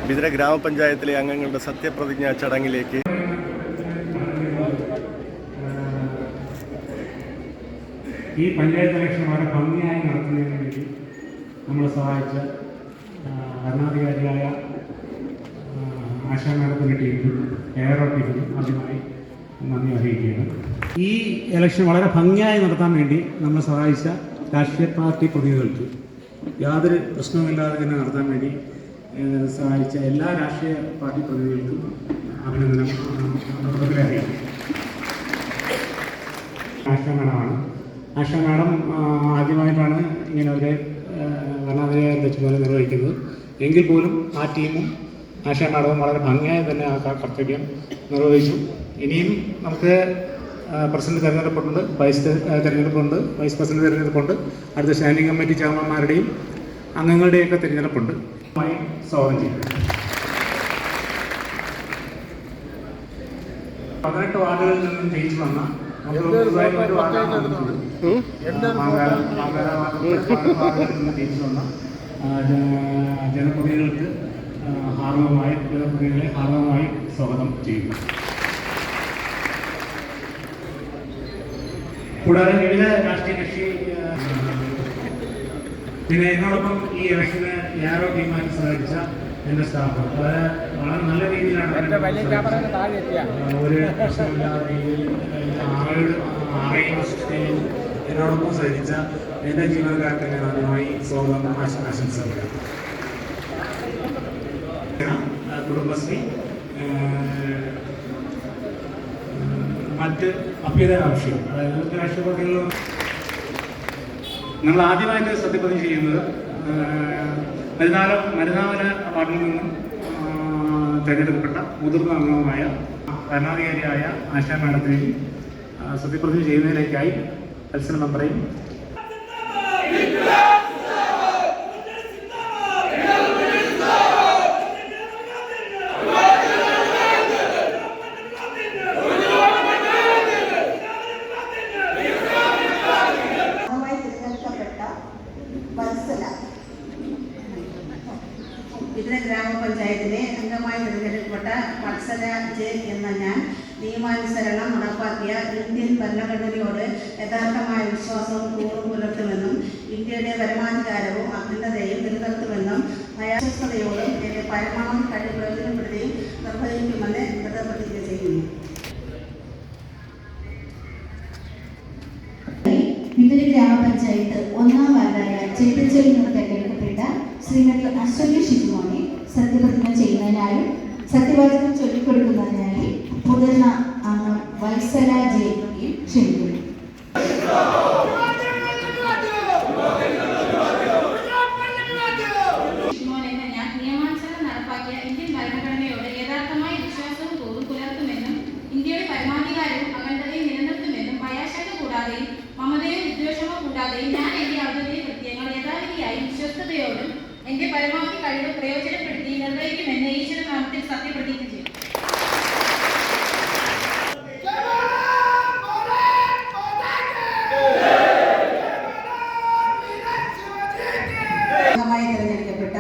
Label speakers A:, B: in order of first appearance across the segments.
A: ബിദിര ഗ്രാമപഞ്ചായത്തിലെ അംഗങ്ങളുടെ സത്യപ്രതിജ്ഞാ ചടങ്ങിലേക്ക്
B: ഈ പഞ്ചായത്ത് ഇലക്ഷൻ വളരെ ഭംഗിയായി നടത്തുന്നതിന് വേണ്ടി നമ്മളെ സഹായിച്ച ഭരണാധികാരിയായ ആശാ മാഡത്തിൻ്റെ ടീമിനും എയറോ ടീമിനും ആദ്യമായി നന്ദി അറിയിക്കുകയാണ്. ഈ ഇലക്ഷൻ വളരെ ഭംഗിയായി നടത്താൻ വേണ്ടി നമ്മളെ സഹായിച്ച രാഷ്ട്രീയ പാർട്ടി പ്രതിനിധികൾക്ക് യാതൊരു പ്രശ്നവുമില്ലാതെ തന്നെ നടത്താൻ വേണ്ടി സഹായിച്ച എല്ലാ രാഷ്ട്രീയ പാർട്ടി പ്രതിനിധികൾക്കും അഭിനന്ദനം അറിയിക്കും. ആശാ മാഡമാണ്. ആശാ മാഡം ആദ്യമായിട്ടാണ് ഇങ്ങനെ ഒരു ഭരണാധികാരിയുടെ ചുമതല നിർവഹിക്കുന്നത്. എങ്കിൽ പോലും ആ ടീമും ആശാ മാഡവും വളരെ ഭംഗിയായി തന്നെ ആ കർത്തവ്യം നിർവഹിച്ചു. ഇനിയും നമുക്ക് പ്രസിഡന്റ് തിരഞ്ഞെടുപ്പുണ്ട്, വൈസ് തിരഞ്ഞെടുപ്പുണ്ട്, വൈസ് പ്രസിഡന്റ് തിരഞ്ഞെടുപ്പുണ്ട്, അടുത്ത സ്റ്റാൻഡിംഗ് കമ്മിറ്റി ചെയർമാന്മാരുടെയും അംഗങ്ങളുടെയൊക്കെ തിരഞ്ഞെടുപ്പുണ്ട്. സ്വാഗതം ചെയ്യും. 18 വാർഡുകളിൽ നിന്നും ജയിച്ചു വന്ന ജയിച്ചു വന്ന ജനപ്രതിനിധികൾക്ക് ഹാർദവമായി സ്വാഗതം ചെയ്യുന്നു. കൂടാതെ വിവിധ രാഷ്ട്രീയ കക്ഷി പിന്നെ എന്നോടൊപ്പം ഈ ഇലക്ഷന് യാരോ ടീമായി സഹായിച്ച എൻ്റെ സ്റ്റാഫ് വളരെ നല്ല രീതിയിലാണ് ഒരു പ്രശ്നമില്ലാത്ത രീതിയിൽ എന്നോടൊപ്പം സഹിച്ച എൻ്റെ ജീവനക്കാർക്ക് ഞാൻ ആദ്യമായി സ്വാഗതം ആശംസകൾ. കുടുംബശ്രീ മറ്റ് അഭ്യുദയ രാഷ്ട്രീയം, അതായത് രാഷ്ട്രീയ പാർട്ടികളിലും ഞങ്ങൾ ആദ്യമായിട്ട് സത്യപ്രതിജ്ഞ ചെയ്യുന്നത് മരുന്നാമല വാർഡിൽ നിന്നും തിരഞ്ഞെടുക്കപ്പെട്ട മുതിർന്ന അംഗവുമായ ഭരണാധികാരിയായ ആശാ മാഡത്തിനെയും സത്യപ്രതിജ്ഞ ചെയ്യുന്നതിലേക്കായി മത്സര മെമ്പറേയും
C: ബിദിര ഗ്രാമപഞ്ചായത്തിലെ അംഗമായി തിരഞ്ഞെടുക്കപ്പെട്ട വത്സല ജെ എന്ന ഞാൻ നിയമാനുസരണം നടപ്പാക്കിയ ഇന്ത്യൻ ഭരണഘടനയോട് യഥാർത്ഥമായ വിശ്വാസവും കൂറും പുലർത്തുമെന്നും ഇന്ത്യയുടെ പരമാധികാരവും അഖണ്ഡതയും നിലനിർത്തുമെന്നും ഭയാസ്വസ്ഥതയോടും എന്റെ പരമാവധി കഴിവ് പ്രയോജനപ്പെടുത്തുകയും നിർവഹിക്കുമെന്ന് പ്രതിജ്ഞ ചെയ്യുന്നു.
D: ബിദിര ഗ്രാമപഞ്ചായത്ത് 1-ാം വാർഡായ ചേതച്ചയിൽ നിന്ന് തെരഞ്ഞെടുക്കപ്പെട്ട ശ്രീമതി അശ്വതി ഷിജുമോനെ സത്യപ്രതിജ്ഞ ചെയ്യുന്നതിനായും സത്യവാചകം ചൊല്ലിക്കൊടുക്കുന്നതിനായി മുതിർന്ന അംഗം വത്സല ജെയെ ക്ഷണിക്കുന്നു.
E: നിയമാനുസരണം നടപ്പാക്കിയ ഇന്ത്യൻ ഭരണഘടനയോട് യഥാർത്ഥമായ വിശ്വാസവും കൂറും പുലർത്തുമെന്നും ഇന്ത്യയുടെ പരമാധികാരവും അഖണ്ഡതയും നിലനിർത്തുമെന്നും ഭയാശങ്ക കൂടാതെയും മമതയോ വിദ്വേഷമോ കൂടാതെയും ഞാൻ എന്റെ ഔദ്യോഗിക കൃത്യങ്ങൾ യഥാവിധിയായും വിശ്വസ്തയോടും എന്റെ പരമാവധി കഴിവ് പ്രയോജനപ്പെടുത്തി നിർവഹിക്കുമെന്ന് ഈശ്വരനാമത്തിൽ സത്യപ്രതിജ്ഞ ചെയ്യും.
C: തിരഞ്ഞെടുക്കപ്പെട്ട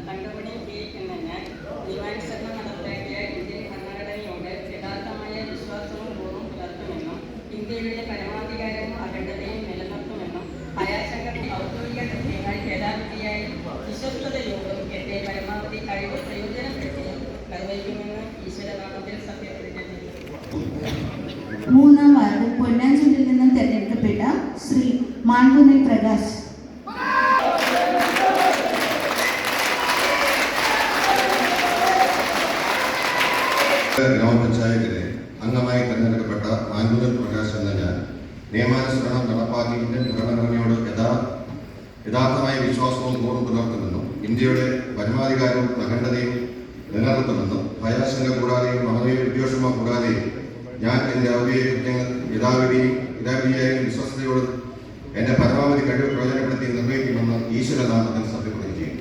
F: തങ്കമണി കെ എന്ന ഞാൻ നിയമാനുസരണം നടപ്പാക്കിയ ഇന്ത്യൻ ഭരണഘടനയോട് യഥാർത്ഥമായ വിശ്വാസവും കൂറും പുലർത്തുമെന്നും ഇന്ത്യയുടെ പരമാധികാരവും അഖണ്ഡതയും നിലനിർത്തുമെന്നും ഭയാശങ്കയുടെ ഔദ്യോഗിക കൃത്യങ്ങൾ യഥാവിധിയായി വിശ്വസ്തയോടും എന്റെ പരമാവധി കഴിവ് പ്രയോജനപ്പെടുത്തി നിർവഹിക്കുമെന്ന് ഈശ്വരനാമത്തിൽ സത്യപ്രതിജ്ഞ ചെയ്തു.
D: 3-ാം വാർഡ് പൊന്നാഞ്ചൂരിൽ നിന്നും തെരഞ്ഞെടുക്കപ്പെട്ട ശ്രീ മാൻകുന്നിൽ പ്രകാശ്
G: ഗ്രാമപഞ്ചായത്തിലെ അംഗമായി തെരഞ്ഞെടുക്കപ്പെട്ട മാൻകുന്നിൽ പ്രകാശ് എന്ന ഞാൻ നിയമാനുസരണം നടപ്പാക്കി ഇന്ത്യൻ ഭരണഘടനയോട് യഥാർത്ഥമായ വിശ്വാസവും കൂറും പുലർത്തുമെന്നും ഇന്ത്യയുടെ പരമാധികാരവും അഖണ്ഡതയും നിലനിർത്തുമെന്നും ഭയാശങ്ക കൂടാതെയും മമതയോ വിദ്വേഷമോ കൂടാതെയും ഞാൻ എൻ്റെ ഔദ്യോഗിക കൃത്യങ്ങൾ യഥാവിധിയായും വിശ്വസ്തയോട് എൻ്റെ പരമാവധി കഴിവ് പ്രയോജനപ്പെടുത്തി നിർവഹിക്കുമെന്ന് ഈശ്വരനാമത്തിൽ സത്യപ്രതിജ്ഞ ചെയ്യും.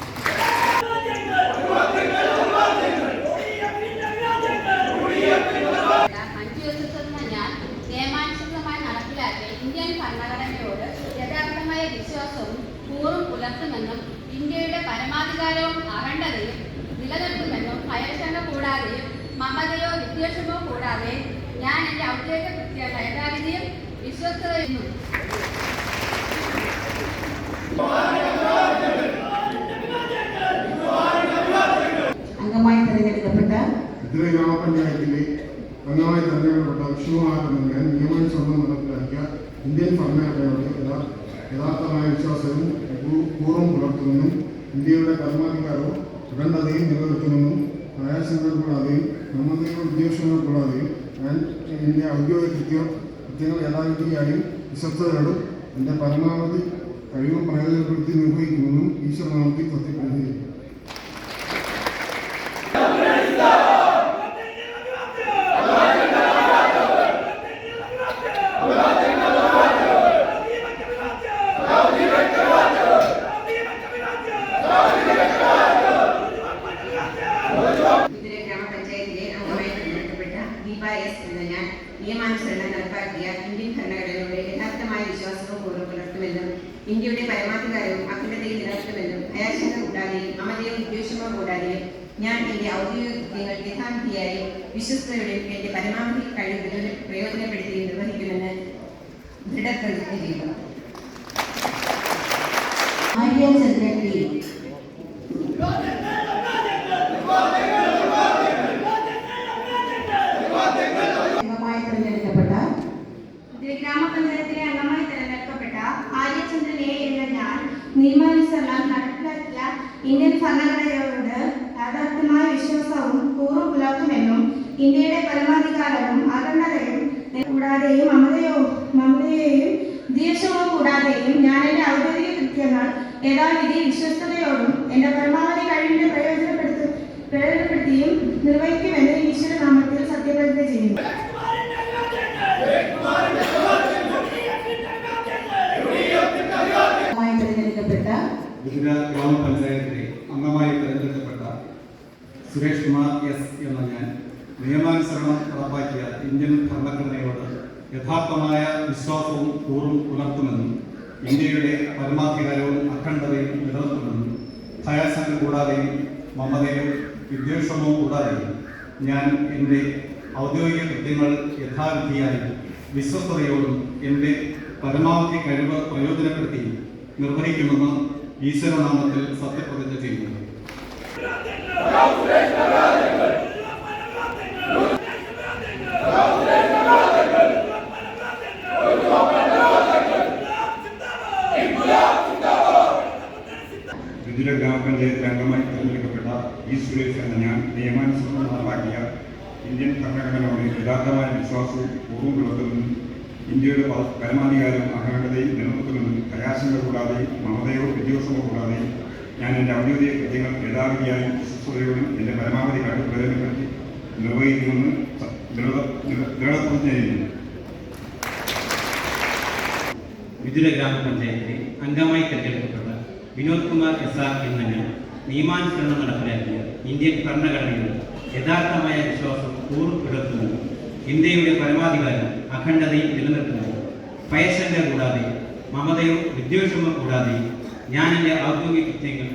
E: ഇന്ത്യൻ ഭരണഘടനയോട് യഥാർത്ഥമായ വിശ്വാസവും കൂറും പുലർത്തുമെന്നും ഇന്ത്യയുടെ പരമാധികാരവും അഖണ്ഡതയും മമതയോ വിദ്വേഷമോ കൂടാതെ ഞാൻ എൻ്റെ ഔദ്യോഗിക കൃത്യമായ യഥാവിധിയും വിശ്വസ്തയും
C: അംഗമായി തിരഞ്ഞെടുക്കപ്പെട്ട
H: ഇതര ഗ്രാമപഞ്ചായത്തിലെ അംഗമായി തിരഞ്ഞെടുക്കപ്പെട്ട വിഷ്ണുകുമാരൻ നിയമാനുസരണം നടപ്പിലാക്കിയ ഇന്ത്യൻ ഭരണഘടനയോട് യഥാർത്ഥമായ വിശ്വാസവും പൂർവ്വം പുലർത്തുമെന്നും ഇന്ത്യയുടെ പരമാധികാരവും അഖണ്ഡതയും നിലനിർത്തുമെന്നും ആയാസങ്ങൾ കൂടാതെയും മമതയോ വിദ്വേഷങ്ങൾ കൂടാതെയും ഞാൻ എൻ്റെ ഔദ്യോഗിക കൃത്യങ്ങൾ യഥാവിധിയായും വിശ്വസ്തയോടും എൻ്റെ പരമാവധി കഴിവും പ്രയോജനപ്പെടുത്തി നിർവഹിക്കുമെന്നും ഈശ്വരനാമത്തിൽ സത്യപ്രതിജ്ഞ ചെയ്യും.
C: നിയമാനുസരണം നടപ്പാക്കിയ ഇന്ത്യൻ ഭരണഘടനയുടെ യഥാർത്ഥമായ വിശ്വാസവും പൂർവ്വം പുലർത്തുമെന്നും ഇന്ത്യയുടെ പരമാധികാരവും അഖണ്ഡതയും നിലനിർത്തുമെന്നും ഭയാശങ്ക കൂടാതെയും മമതയോ വിദ്വേഷമോ കൂടാതെയും ഞാൻ എൻ്റെ ഔദ്യോഗിക കൃത്യങ്ങൾ യഥാവിധിയായി വിശ്വസ്തയോടെയും എൻ്റെ പരമാവധി കഴിവ് പ്രയോജനപ്പെടുത്തി നിർവഹിക്കുമെന്ന് ദൃഢപ്രതിജ്ഞ ചെയ്യുന്നു.
D: ആര്യചന്ദ്രൻ പി.
E: ഗ്രാമപഞ്ചായത്തിലെ അംഗമായി തിരഞ്ഞെടുക്കപ്പെട്ട ആര്യചന്ദ്രൻ എ എന്ന ഞാൻ നിയമാനുസരണം നടപ്പിലാക്കിയ ഇന്ത്യൻ ഭരണഘടനയോട് യാഥാർത്ഥ്യമായ വിശ്വാസവും പൂർവ്വം പുലർത്തുമെന്നും ഇന്ത്യയുടെ പരമാധികാരവും അഖണ്ഡതയും കൂടാതെയും മമതയെയും വിദ്വേഷമോ കൂടാതെയും ഞാൻ എൻ്റെ ഔദ്യോഗിക കൃത്യങ്ങൾ യഥാവിധി വിശ്വസ്തയോടും എൻ്റെ പരമാവധി കഴിവിനെ പ്രയോജനപ്പെടുത്തിയും നിർവഹിക്കുമെന്ന് ഈശ്വരനാമത്തിൽ സത്യപ്രതിജ്ഞ ചെയ്യുന്നു.
I: വിവിധ ഗ്രാമപഞ്ചായത്തിലെ അംഗമായി തിരഞ്ഞെടുക്കപ്പെട്ട സുരേഷ് കുമാർ എസ് എന്ന ഞാൻ നിയമാനുസരണം നടപ്പാക്കിയ ഇന്ത്യൻ ഭരണഘടനയോട് യഥാർത്ഥമായ വിശ്വാസവും പൂർവ്വം പുലർത്തുമെന്നും ഇന്ത്യയുടെ പരമാധികാരവും അഖണ്ഡതയും നിലനിർത്തുമെന്നും ഭയാശങ്ക കൂടാതെയും മമതയോ വിദ്വേഷമോ കൂടാതെയും ഞാൻ എൻ്റെ ഔദ്യോഗിക കൃത്യങ്ങൾ യഥാവിധിയായി വിശ്വസ്തയോടും എൻ്റെ പരമാവധി കഴിവ് പ്രയോജനപ്പെടുത്തി നിർവഹിക്കുമെന്ന് ഈശ്വരനാമത്തിൽ സത്യപ്രതിജ്ഞ ചെയ്യുന്നു.
H: വിദുര ഗ്രാമപഞ്ചായത്ത് അംഗമായി തിരഞ്ഞെടുക്കപ്പെട്ട ഈ സുരേഷ് എന്ന ഞാൻ നിയമാനുസരണം നടപ്പാക്കിയ ഇന്ത്യൻ ഭരണഘടനയോട് യഥാർത്ഥമായ വിശ്വാസവും പൂർവ്വം പുലർത്തുമെന്നും ഇന്ത്യയുടെ പരമാധികാരവും അഖണ്ഡതയും നിലനിർത്തുമെന്നും ഭയാശങ്ക കൂടാതെയും മമതയോ വിദ്വേഷമോ കൂടാതെയും ഞാൻ എൻ്റെ ഔദ്യോഗിക കൃത്യങ്ങൾ യഥാവിധിയായും വിശ്വസ്തയോടും എൻ്റെ പരമാവധി കഴിവ് പ്രയോജനപ്പെടുത്തി നിർവഹിക്കുമെന്ന് ദൃഢപ്രതിജ്ഞ ചെയ്യുന്നു.
J: വിദുര ഗ്രാമപഞ്ചായത്തിലെ അംഗമായി തിരഞ്ഞെടുക്കപ്പെട്ട വിനോദ് കുമാർ എസ് ആർ എന്ന ഞാൻ നിയമാനുസരണം നടപ്പിലാക്കിയ ഇന്ത്യൻ ഭരണഘടനയോട് യഥാർത്ഥമായ വിശ്വാസം പൂർവ്വം പുലർത്തുമെന്നും ഇന്ത്യയുടെ പരമാധികാരം അഖണ്ഡതയും നിലനിർത്തുന്നത് ഭയശങ്ക കൂടാതെ മമതയോ വിദ്വേഷമോ കൂടാതെ ഞാൻ എൻ്റെ ഔദ്യോഗിക കൃത്യങ്ങൾ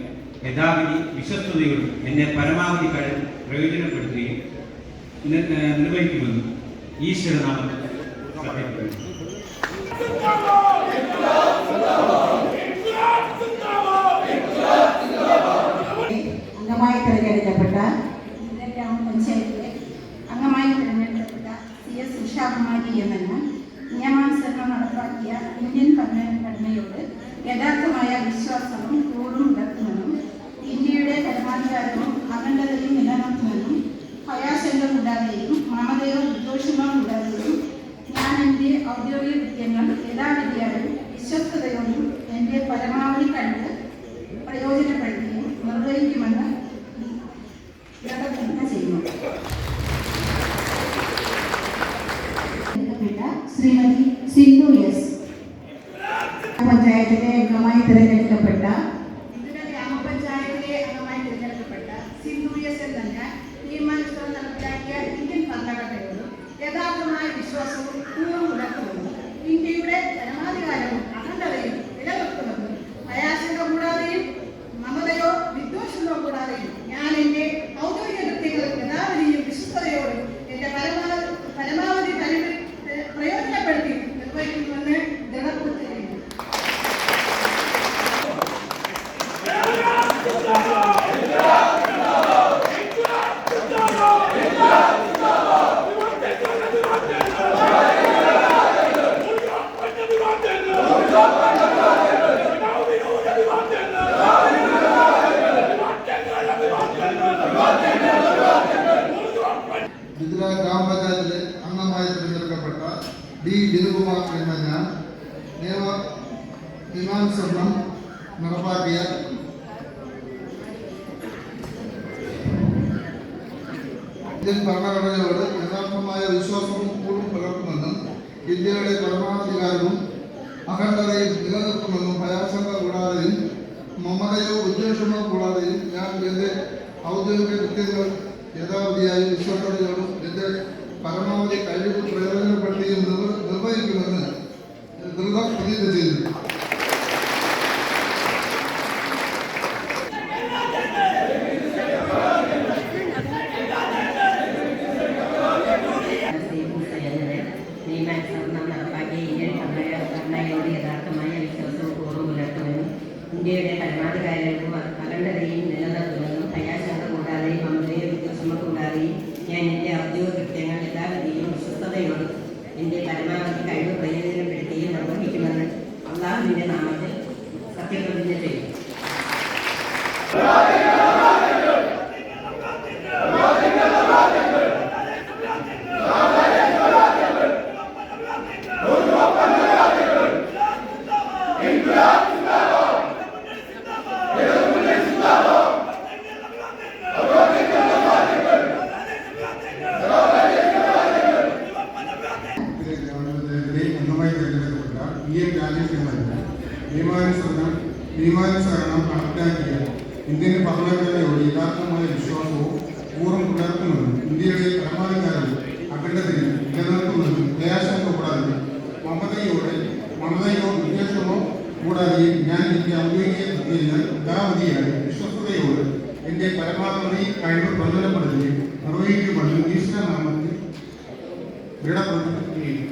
J: യഥാവിധി വിശ്വസ്തയോടും എൻ്റെ പരമാവധി കഴിവ് പ്രയോജനപ്പെടുത്തുകയും നിർവഹിക്കുമെന്നും ഈശ്വരനാമത്തിൽ സത്യപ്പെടുത്തുന്നു.
C: അംഗമായി തിരഞ്ഞെടുക്കപ്പെട്ട
D: ഗ്രാമപഞ്ചായത്തിലെ അംഗമായി തിരഞ്ഞെടുക്കപ്പെട്ട CS ഉഷാകുമാരി എന്ന ഞാൻ നിയമാനുസരണം നടപ്പാക്കിയ ഇന്ത്യൻ ഭരണഘടനയോട് യഥാർത്ഥമായ വിശ്വാസവും പൂർവ്വം പുലർത്തുമെന്നും ഇന്ത്യയുടെ പരമാധികാരവും അഖണ്ഡതയും നിലനിർത്തുമെന്നും ഭയാശങ്ക കൂടാതെയും മമതയോ വിദ്വേഷമോ കൂടാതെയും ഞാൻ എൻ്റെ ഔദ്യോഗിക കൃത്യങ്ങൾ യഥാവിധിയായും വിശ്വസ്തയോടും എൻ്റെ പരമാവധി കഴിവ് പ്രയോജനപ്പെടുത്തുകയും നിർവഹിക്കുമെന്ന് ദൃഢപ്രതിജ്ഞ ചെയ്യുന്നു. ശ്രീമതി സിന്ധു എസ്.
C: പഞ്ചായത്തിലെ അംഗമായി തിരഞ്ഞെടുക്കപ്പെട്ട
D: ഗ്രാമപഞ്ചായത്തിലെ അംഗമായി തിരഞ്ഞെടുക്കപ്പെട്ട സിന്ധു എസ് എന്ന ഞാൻ നിയമാനുസരണം നടപ്പിലാക്കിയ ഇന്ത്യൻ ഭരണഘടനയോടും യഥാർത്ഥമായ വിശ്വാസവും പൂർവ്വം പുലർത്തുമെന്നും ഇന്ത്യയുടെ പരമാധികാരവും അഖണ്ഡതയും നിലനിർത്തുമെന്നും ഭയാശങ്ക കൂടാതെയും മമതയോ വിദ്വേഷമോ കൂടാതെയും ഞാൻ എൻ്റെ ഔദ്യോഗിക കൃത്യങ്ങൾ യഥാവിധിയും വിശ്വസ്തയോടും
K: മിഥില ഗ്രാമപഞ്ചായത്തിലെ അംഗമായി തിരഞ്ഞെടുക്കപ്പെട്ട ഡി ദിനകുമാർ എന്ന ഞാൻ നിയമാനുസരണം നടപ്പാക്കിയ ഇന്ത്യൻ ഭരണഘടനയോട് യഥാർത്ഥമായ വിശ്വാസവും കൂറും പുലർത്തുമെന്നും ഇന്ത്യയുടെ പരമാധികാരവും അഖണ്ഡതയും നിലനിർത്തുമെന്നും ഭയാശങ്ക കൂടാതെയും മമതയോ ഉദ്ദേശമോ കൂടാതെയും ഞാൻ എൻ്റെ ഔദ്യോഗിക കൃത്യങ്ങൾ യഥാവിധിയായും വിശ്വസ്തയോടും എൻ്റെ പരമാവധി കഴിവ് പ്രയോജനപ്പെടുത്തിയും നിർവഹിക്കുമെന്ന് ദൃഢപ്രതിജ്ഞ ചെയ്തു.
C: നിയമാനുസരണം നടപ്പാക്കിയ ഇന്ത്യൻ ഭരണഘടനയോട് യഥാർത്ഥമായ വിശ്വാസവും കൂറും പുലർത്തുമെന്നും ഇന്ത്യയുടെ പരമാധികാരവും അഖണ്ഡതയും നിലനിർത്തുമെന്നും ഭയാശങ്ക കൂടാതെയും മമതയോ വിദ്വേഷമോ കൂടാതെയും ഞാൻ എൻ്റെ ഔദ്യോഗിക കൃത്യങ്ങൾ യഥാവിധിയും വിശ്വസ്തയോടും എൻ്റെ പരമാവധി കഴിവ് പ്രയോജനപ്പെടുത്തുകയും നിർവഹിക്കുമെന്ന് അള്ളാഹുവിൻ്റെ നാമത്തിൽ സത്യപ്രതിജ്ഞ ചെയ്യും.
K: അംഗമായി തിരഞ്ഞെടുക്കപ്പെട്ട നിയമാനുസരണം നടപ്പിലാക്കിയ ഇന്ത്യൻ ഭരണഘടനയോട് യഥാർത്ഥമായ വിശ്വാസവും പൂർവ്വം പുലർത്തുമെന്നും ഇന്ത്യയുടെ പരമാധികാരവും അഖണ്ഡതയും നിലനിർത്തുമെന്നും ഭയാശങ്ക കൂടാതെ മമതയോ വിദ്വേഷമോ കൂടാതെയും ഞാൻ എൻ്റെ ഔദ്യോഗിക കൃത്യങ്ങൾ യഥാവിധിയായി വിശ്വസ്തയോട് എൻ്റെ പരമാവധി കഴിവ് പ്രയോജനപ്പെടുത്തുകയും നിർവഹിക്കുമെന്നും ഈശ്വരനാമത്തിൽ ദൃഢപ്രതിജ്ഞ ചെയ്യുന്നു.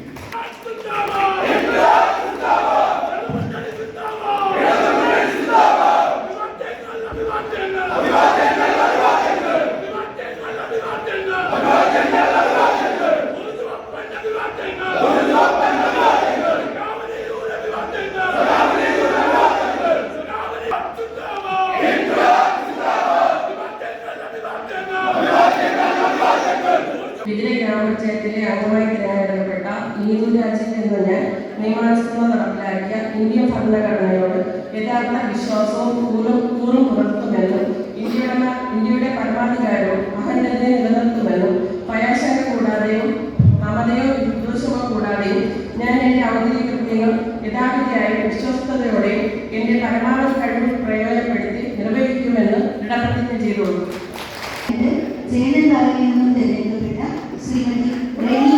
C: മിഥില ഗ്രാമപഞ്ചായത്തിലെ അംഗമായി തിരഞ്ഞെടുക്കപ്പെട്ട നീതു രാജൻ എന്ന ഞാൻ നിയമാനുസരണം നടപ്പിലാക്കിയ ഇന്ത്യൻ ഭരണഘടനയോട് യഥാർത്ഥ വിശ്വാസവും കൂറും പുലർത്തുമെന്നും ഇന്ത്യയുടെ പരമാധികാരവും അഖണ്ഡതയെ നിലനിർത്തുമെന്നും ഭയാശങ്ക കൂടാതെയും മമതയോ വിദ്വേഷമോ കൂടാതെയും ഞാൻ എൻ്റെ ഔദ്യോഗിക കൃത്യങ്ങൾ യഥാവിധിയായി വിശ്വസ്തയോടെയും എൻ്റെ പരമാവധി കഴിവ് പ്രയോജനപ്പെടുത്തി നിർവഹിക്കുമെന്ന് ദൃഢപ്രതിജ്ഞ ചെയ്തുകൊള്ളു.
D: ജയനൻ താരയിൽ നിന്നും തിരഞ്ഞെടുക്കപ്പെട്ട ശ്രീമതി റെനി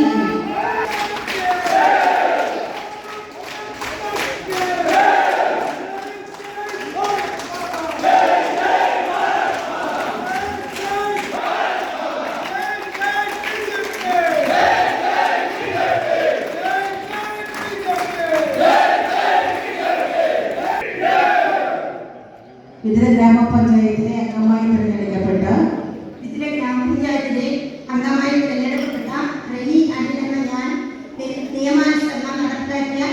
D: മിഥില ഗ്രാമപഞ്ചായത്തിലെ അംഗമായി തിരഞ്ഞെടുക്കപ്പെട്ട റെനി അനിൽ എന്ന ഞാൻ നിയമാനുസരണം നടപ്പാക്കിയ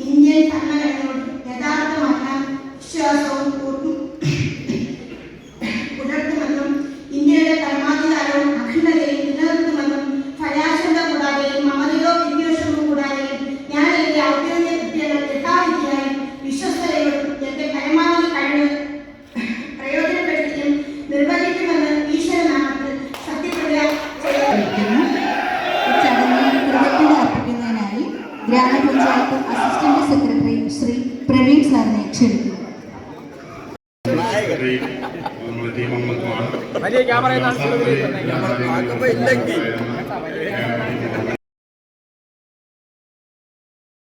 D: ഇന്ത്യൻ ഭരണഘടനയോട് യഥാർത്ഥമായ വിശ്വാസവും പുലർത്തുമെന്നും ഇന്ത്യയുടെ പരമാധികാരവും അഖണ്ഡതയും നിലനിർത്തുമെന്നും ഭയാശങ്ക കൂടാതെയും മമതയോ വിദ്വേഷമോ കൂടാതെയും ഞാൻ എൻ്റെ ഔദ്യോഗിക കൃത്യങ്ങൾ യഥാവിധിയായി വിശ്വസ്തയോടും എൻ്റെ പരമാവധി കഴിവ് പ്രയോജനപ്പെടുത്തിയും നിർവഹിക്കുമെന്ന് ഈശ്വരനാമത്തിൽ സത്യപ്രതിജ്ഞ അർപ്പിക്കുന്നതിനായി ഗ്രാമപഞ്ചായത്ത് അസിസ്റ്റന്റ് സെക്രട്ടറി ശ്രീ പ്രവീൺ സാറിനെ ക്ഷണിക്കുന്നു.
H: വലിയ ക്യാമറ